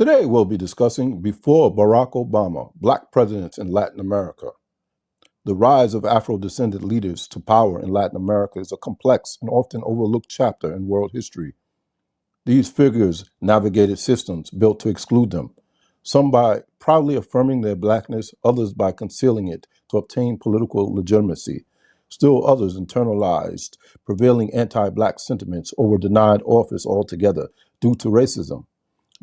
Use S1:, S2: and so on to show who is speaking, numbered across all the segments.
S1: Today we'll be discussing Before Barack Obama, Black Presidents in Latin America. The rise of Afro-descended leaders to power in Latin America is a complex and often overlooked chapter in world history. These figures navigated systems built to exclude them, some by proudly affirming their Blackness, others by concealing it to obtain political legitimacy. Still others internalized prevailing anti-Black sentiments or were denied office altogether due to racism.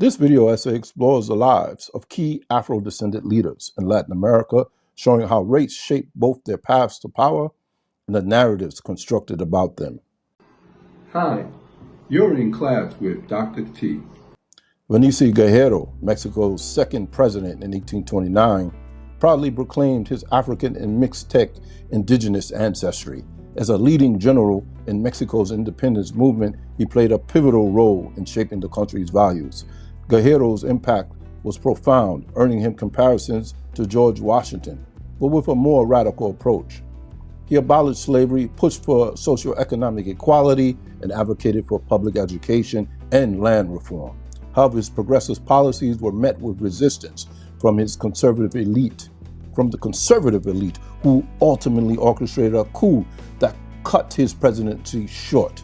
S1: This video essay explores the lives of key Afro-descended leaders in Latin America, showing how race shaped both their paths to power and the narratives constructed about them. Hi, you're in class with Dr. T. Benicio Guerrero, Mexico's second president in 1829, proudly proclaimed his African and Mixtec indigenous ancestry. As a leading general in Mexico's independence movement, he played a pivotal role in shaping the country's values. Guerrero's impact was profound, earning him comparisons to George Washington, but with a more radical approach. He abolished slavery, pushed for socioeconomic equality, and advocated for public education and land reform. However, his progressive policies were met with resistance from the conservative elite, who ultimately orchestrated a coup that cut his presidency short.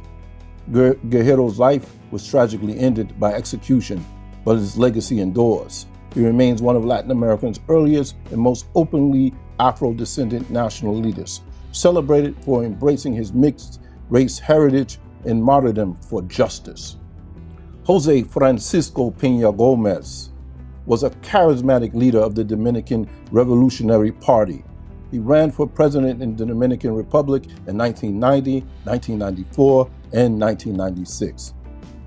S1: Guerrero's life was tragically ended by execution, but his legacy endures. He remains one of Latin America's earliest and most openly Afro-descendant national leaders, celebrated for embracing his mixed race heritage and martyrdom for justice. Jose Francisco Peña Gómez was a charismatic leader of the Dominican Revolutionary Party. He ran for president in the Dominican Republic in 1990, 1994, and 1996.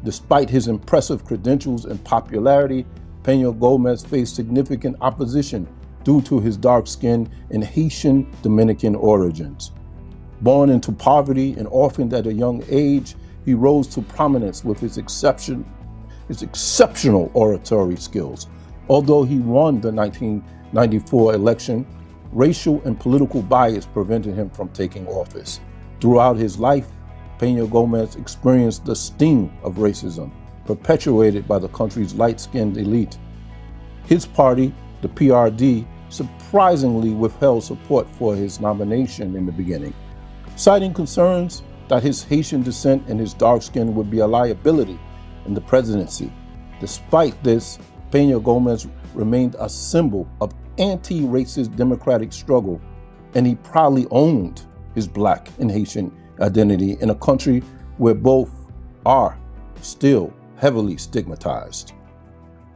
S1: Despite his impressive credentials and popularity, Peña Gómez faced significant opposition due to his dark skin and Haitian Dominican origins. Born into poverty and orphaned at a young age, he rose to prominence with his exceptional oratory skills. Although he won the 1994 election, racial and political bias prevented him from taking office. Throughout his life, Peña Gómez experienced the sting of racism, perpetuated by the country's light-skinned elite. His party, the PRD, surprisingly withheld support for his nomination in the beginning, citing concerns that his Haitian descent and his dark skin would be a liability in the presidency. Despite this, Peña Gómez remained a symbol of anti-racist democratic struggle, and he proudly owned his Black and Haitian identity in a country where both are still heavily stigmatized.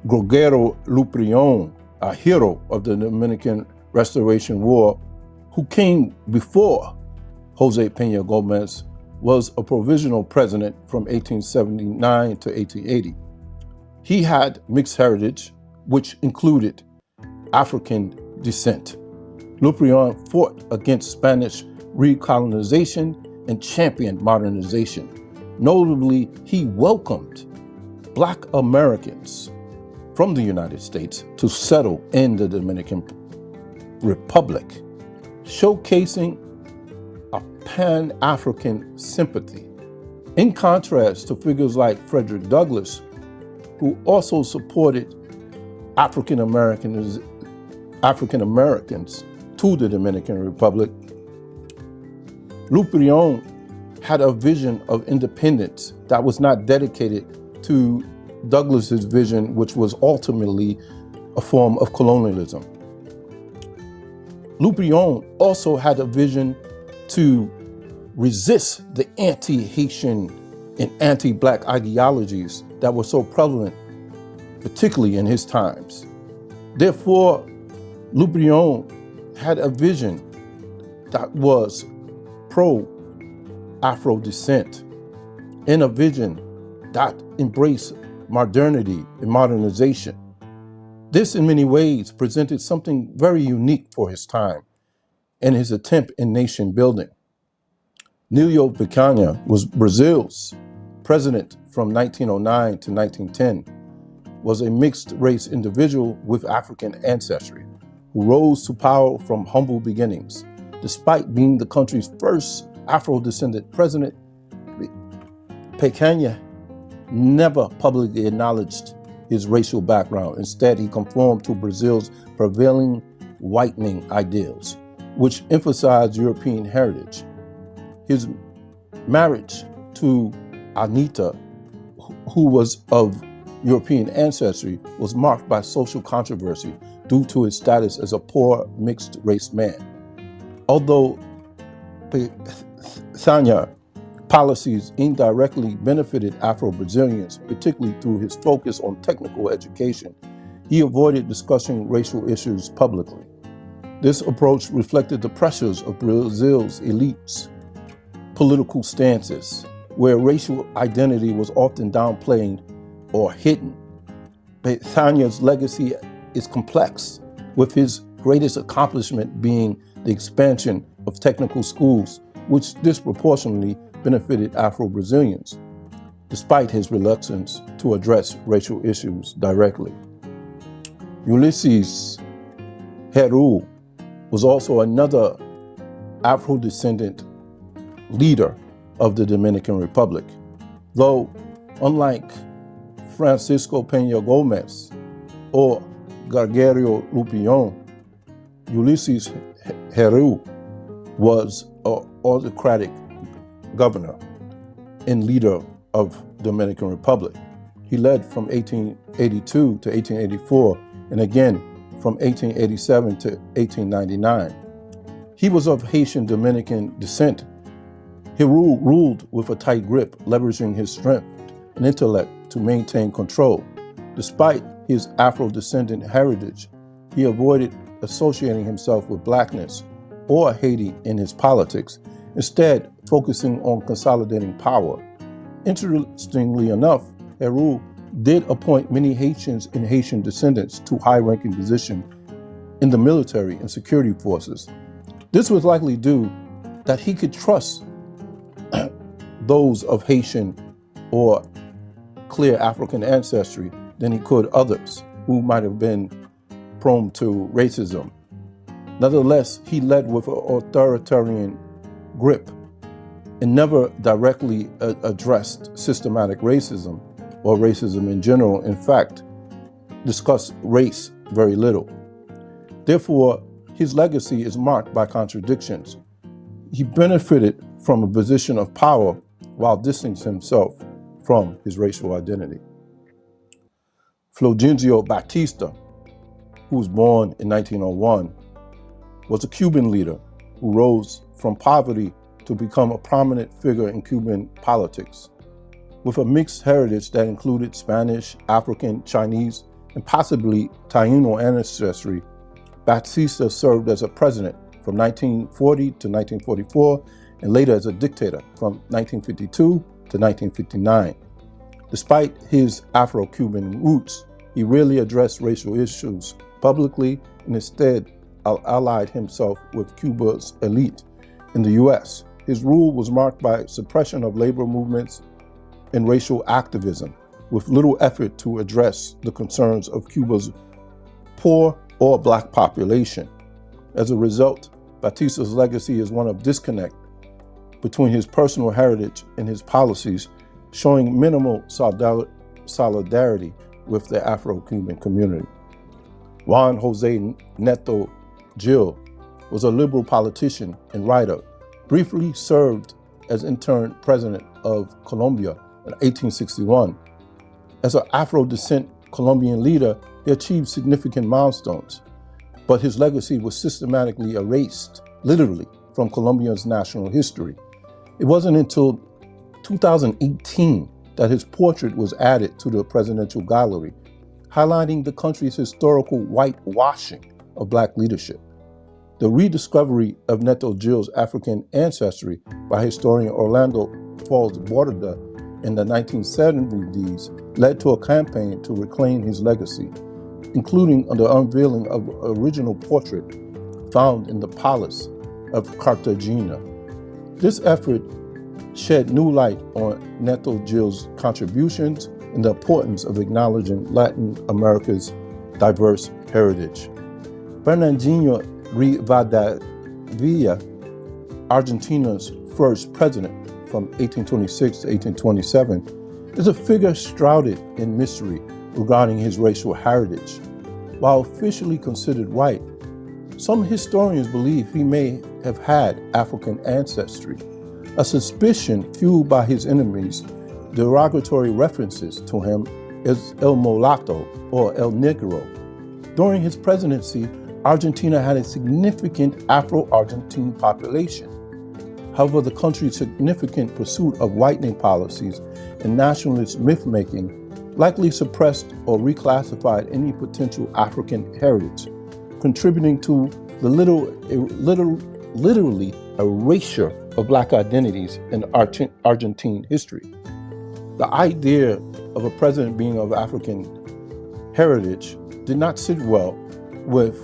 S1: Gregorio Luprión, a hero of the Dominican Restoration War, who came before Jose Peña Gómez, was a provisional president from 1879 to 1880. He had mixed heritage, which included African descent. Luprión fought against Spanish recolonization and championed modernization. Notably, he welcomed Black Americans from the United States to settle in the Dominican Republic, showcasing a Pan-African sympathy. In contrast to figures like Frederick Douglass, who also supported African Americans to the Dominican Republic, Luprión had a vision of independence that was not dedicated to Douglass's vision, which was ultimately a form of colonialism. Luprión also had a vision to resist the anti-Haitian and anti-Black ideologies that were so prevalent, particularly in his times. Therefore, Luprión had a vision that was pro-Afro descent, and a vision that embraced modernity and modernization. This, in many ways, presented something very unique for his time and his attempt in nation building. Nilio Picanha was Brazil's president from 1909 to 1910, was a mixed-race individual with African ancestry who rose to power from humble beginnings. Despite being the country's first Afro-descendant president, Picanha never publicly acknowledged his racial background. Instead, he conformed to Brazil's prevailing whitening ideals, which emphasized European heritage. His marriage to Anita, who was of European ancestry, was marked by social controversy due to his status as a poor mixed-race man. Although Peçanha policies indirectly benefited Afro-Brazilians, particularly through his focus on technical education, he avoided discussing racial issues publicly. This approach reflected the pressures of Brazil's elites' political stances, where racial identity was often downplayed or hidden. Peçanha's legacy is complex, with his greatest accomplishment being the expansion of technical schools, which disproportionately benefited Afro-Brazilians, despite his reluctance to address racial issues directly. Ulysses Heru was also another Afro-descendant leader of the Dominican Republic, though unlike Francisco Peña Gómez or Gargerio Lupion, Ulysses Heru was an autocratic governor and leader of Dominican Republic. He led from 1882 to 1884 and again from 1887 to 1899. He was of Haitian Dominican descent. He ruled with a tight grip, leveraging his strength and intellect to maintain control. Despite his Afro-descendant heritage, he avoided associating himself with Blackness or Haiti in his politics, instead focusing on consolidating power. Interestingly enough, Heru did appoint many Haitians and Haitian descendants to high-ranking positions in the military and security forces. This was likely due that he could trust those of Haitian or clear African ancestry than he could others who might have been prone to racism. Nevertheless, he led with an authoritarian grip and never directly addressed systematic racism or racism in general. In fact, discussed race very little. Therefore, his legacy is marked by contradictions. He benefited from a position of power while distancing himself from his racial identity. Fulgencio Batista, who was born in 1901, was a Cuban leader who rose from poverty to become a prominent figure in Cuban politics. With a mixed heritage that included Spanish, African, Chinese, and possibly Taino ancestry, Batista served as a president from 1940 to 1944 and later as a dictator from 1952 to 1959. Despite his Afro-Cuban roots, he rarely addressed racial issues publicly and instead allied himself with Cuba's elite in the U.S. His rule was marked by suppression of labor movements and racial activism, with little effort to address the concerns of Cuba's poor or Black population. As a result, Batista's legacy is one of disconnect between his personal heritage and his policies, showing minimal solidarity with the Afro-Cuban community. Juan José Neto Gil was a liberal politician and writer, briefly served as interim president of Colombia in 1861. As an Afro-descent Colombian leader, he achieved significant milestones, but his legacy was systematically erased, literally, from Colombia's national history. It wasn't until 2018 that his portrait was added to the presidential gallery, highlighting the country's historical whitewashing of Black leadership. The rediscovery of Neto Gil's African ancestry by historian Orlando Falls Borda in the 1970s led to a campaign to reclaim his legacy, including the unveiling of an original portrait found in the Palace of Cartagena. This effort shed new light on Neto Gil's contributions and the importance of acknowledging Latin America's diverse heritage. Bernardino Rivadavia, Argentina's first president from 1826 to 1827, is a figure shrouded in mystery regarding his racial heritage. While officially considered white, some historians believe he may have had African ancestry, a suspicion fueled by his enemies' derogatory references to him as El Mulatto or El Negro. During his presidency, Argentina had a significant Afro-Argentine population. However, the country's significant pursuit of whitening policies and nationalist myth-making likely suppressed or reclassified any potential African heritage, contributing to the literally erasure of Black identities in Argentine history. The idea of a president being of African heritage did not sit well with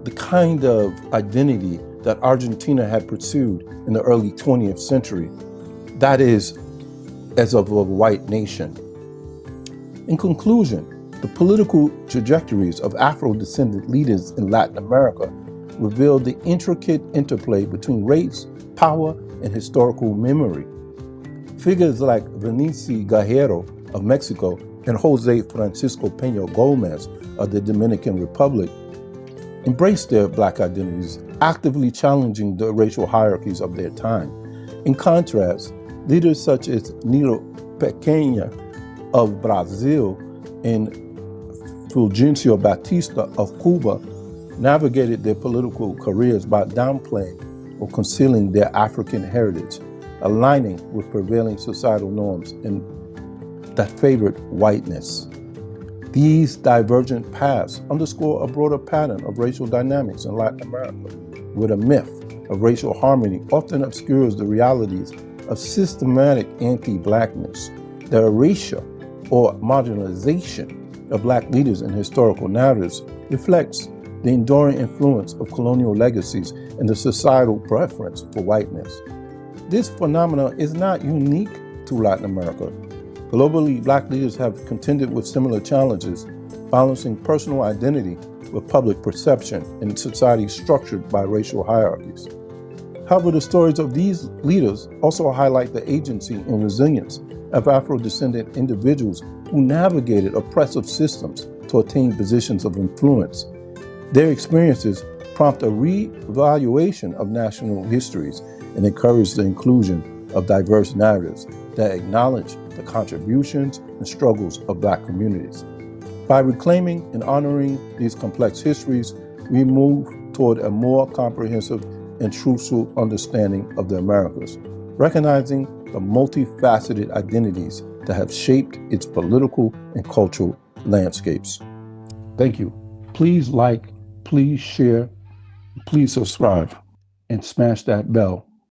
S1: the kind of identity that Argentina had pursued in the early 20th century, that is, as of a white nation. In conclusion, the political trajectories of Afro-descendant leaders in Latin America revealed the intricate interplay between race, power, and historical memory. Figures like Vinici Guerrero of Mexico and Jose Francisco Peña Gomez of the Dominican Republic embraced their Black identities, actively challenging the racial hierarchies of their time. In contrast, leaders such as Nilo Pequena of Brazil and Fulgencio Batista of Cuba navigated their political careers by downplaying or concealing their African heritage, aligning with prevailing societal norms that favored whiteness. These divergent paths underscore a broader pattern of racial dynamics in Latin America, where the myth of racial harmony often obscures the realities of systematic anti-Blackness. The erasure or marginalization of Black leaders in historical narratives reflects the enduring influence of colonial legacies and the societal preference for whiteness. This phenomenon is not unique to Latin America. Globally, Black leaders have contended with similar challenges, balancing personal identity with public perception in societies structured by racial hierarchies. However, the stories of these leaders also highlight the agency and resilience of Afro-descendant individuals who navigated oppressive systems to attain positions of influence. Their experiences prompt a re-evaluation of national histories and encourage the inclusion of diverse narratives that acknowledge the contributions and struggles of Black communities. By reclaiming and honoring these complex histories, we move toward a more comprehensive and truthful understanding of the Americas, recognizing the multifaceted identities that have shaped its political and cultural landscapes. Thank you. Please like, please share, please subscribe, and smash that bell